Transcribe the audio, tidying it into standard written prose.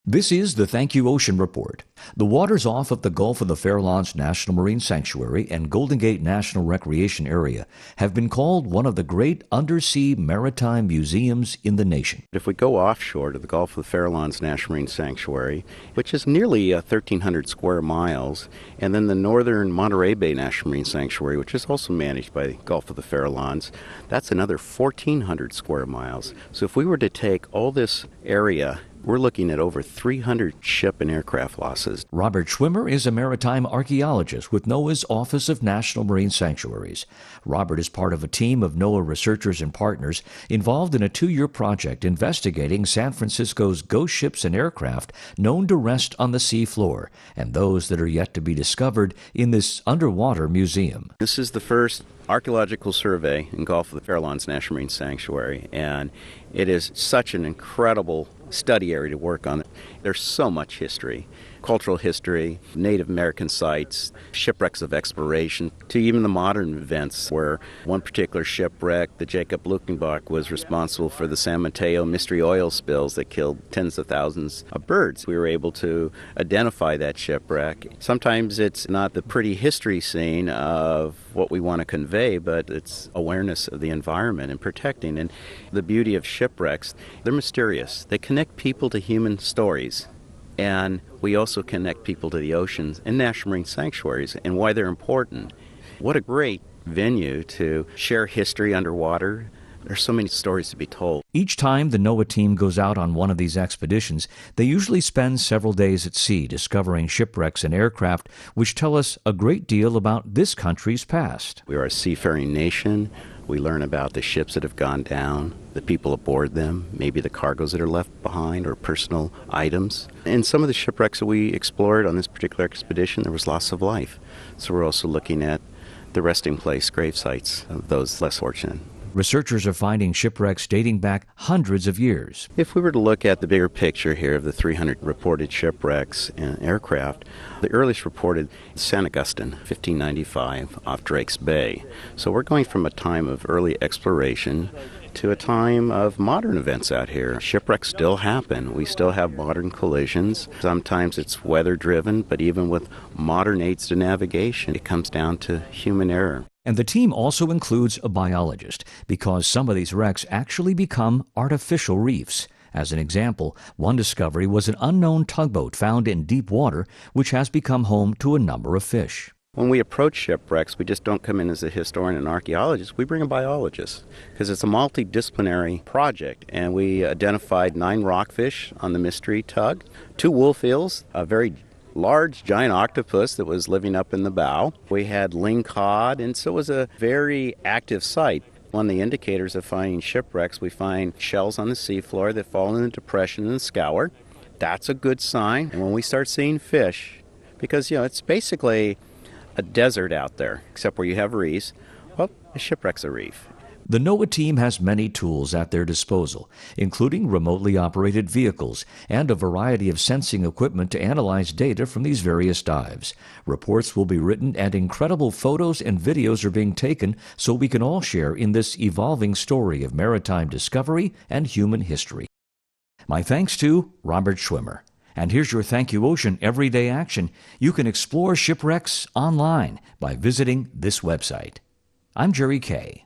This is the Thank You Ocean Report. The waters off of the Gulf of the Farallones National Marine Sanctuary and Golden Gate National Recreation Area have been called one of the great undersea maritime museums in the nation. If we go offshore to the Gulf of the Farallones National Marine Sanctuary, which is nearly 1,300 square miles, and then the northern Monterey Bay National Marine Sanctuary, which is also managed by the Gulf of the Farallones, that's another 1,400 square miles. So if we were to take all this area, we're looking at over 300 ship and aircraft losses. Robert Schwimmer is a maritime archaeologist with NOAA's Office of National Marine Sanctuaries. Robert is part of a team of NOAA researchers and partners involved in a 2-year project investigating San Francisco's ghost ships and aircraft known to rest on the sea floor and those that are yet to be discovered in this underwater museum. This is the first archaeological survey in Gulf of the Farallones National Marine Sanctuary, and it is such an incredible study area to work on. There's so much history, cultural history, Native American sites, shipwrecks of exploration, to even the modern events where one particular shipwreck, the Jacob Luckenbach, was responsible for the San Mateo mystery oil spills that killed tens of thousands of birds. We were able to identify that shipwreck. Sometimes it's not the pretty history scene of what we want to convey, but it's awareness of the environment and protecting. And the beauty of shipwrecks, they're mysterious. They connect people to human stories. And we also connect people to the oceans and national marine sanctuaries and why they're important. What a great venue to share history underwater. There's so many stories to be told. Each time the NOAA team goes out on one of these expeditions, they usually spend several days at sea discovering shipwrecks and aircraft which tell us a great deal about this country's past. We are a seafaring nation. We learn about the ships that have gone down, the people aboard them, maybe the cargoes that are left behind or personal items. In some of the shipwrecks that we explored on this particular expedition, there was loss of life. So we're also looking at the resting place grave sites of those less fortunate. Researchers are finding shipwrecks dating back hundreds of years. If we were to look at the bigger picture here of the 300 reported shipwrecks and aircraft, the earliest reported San Augustine, 1595, off Drake's Bay. So we're going from a time of early exploration to a time of modern events out here. Shipwrecks still happen. We still have modern collisions. Sometimes it's weather-driven, but even with modern aids to navigation, it comes down to human error. And the team also includes a biologist, because some of these wrecks actually become artificial reefs. As an example, one discovery was an unknown tugboat found in deep water, which has become home to a number of fish. When we approach shipwrecks, we just don't come in as a historian and archaeologist. We bring a biologist because it's a multidisciplinary project. And we identified 9 rockfish on the mystery tug, 2 wolf eels, a very large giant octopus that was living up in the bow. We had lingcod, and so it was a very active site. One of the indicators of finding shipwrecks, we find shells on the seafloor that fall in the depression and scour. That's a good sign. And when we start seeing fish, because it's basically a desert out there, except where you have reefs, well, a shipwreck's a reef. The NOAA team has many tools at their disposal, including remotely operated vehicles and a variety of sensing equipment to analyze data from these various dives. Reports will be written and incredible photos and videos are being taken so we can all share in this evolving story of maritime discovery and human history. My thanks to Robert Schwimmer. And here's your Thank You Ocean everyday action. You can explore shipwrecks online by visiting this website. I'm Jerry Kay.